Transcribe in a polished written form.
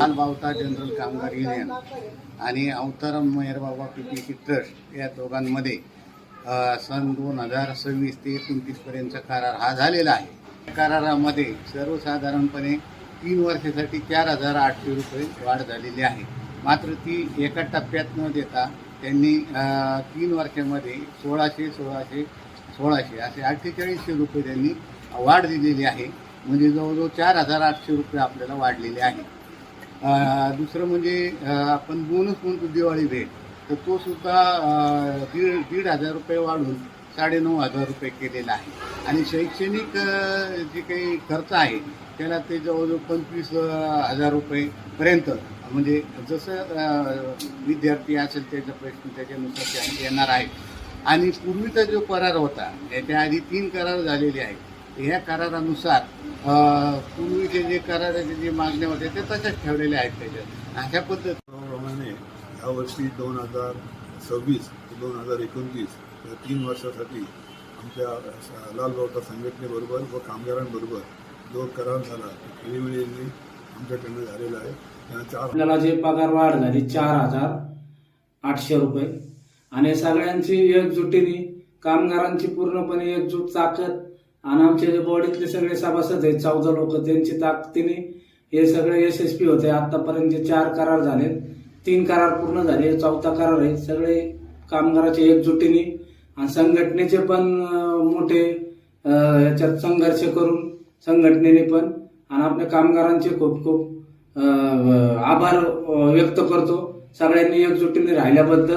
लालबावता general कामगार union आणि अवतारम मेहरबाबा PPC trust या दोघांमध्ये सन 2026 ते 29पर्यंतचा करार हा झालेला आहे। करारामध्ये सर्वसाधारणपणे 3 वर्षासाठी 4,800 रुपये वाढ झालेली आहे। मात्र ती एका टप्प्यात न देता त्यांनी 3 वर्षामध्ये 1600 असे 4800 रुपये त्यांनी वाढ दिलेली आहे। म्हणजे जवळजवळ 4,800 रुपये आपल्याला वाढलेले आहे। दुसरं म्हणजे आपण बोनस म्हणतो दिवाळी भेट, तर तो सुद्धा 1,500 रुपये वाढून 9,500 रुपये केलेला आहे। आणि शैक्षणिक जे काही खर्च आहे त्याला ते जवळजवळ 25,000 रुपयेपर्यंत, म्हणजे जसं विद्यार्थी असेल त्याचा प्रश्न त्याच्यानुसार ते येणार आहे। आणि पूर्वीचा जो करार होता याच्या आधी 3 करार झालेले आहेत, ह्या करारानुसार पूर्वीचे जे कराराचे जे मागण्या होत्या ते तशाच ठेवलेल्या आहेत। त्याच्यात अशा पद्धतीप्रमाणे यावर्षी 2026 ते 2029 या 3 वर्षासाठी आमच्या लालबावता संघटनेबरोबर व कामगारांबरोबर जो करार झाला खेळीमेळीने आमच्याकडनं झालेला आहे। आपल्याला जे पगार वाढ झाली 4,800 रुपये, आणि सगळ्यांची एकजुटीने कामगारांची पूर्णपणे एकजूट ताकद आणि आमचे जे बॉडीतले सगळे सभासद आहेत 14 लोक, त्यांची ताकदीने हे सगळे यशस्वी होते। आतापर्यंत जे 4 करार झाले, 3 करार पूर्ण झाले, 4था करार आहे। सगळे कामगाराच्या एकजुटीने आणि संघटनेचे पण मोठे याच्यात संघर्ष करून संघटनेने पण, आणि आपल्या कामगारांचे खूप खूप आभार व्यक्त करतो सगळ्यांनी एकजुटीने राहिल्याबद्दल।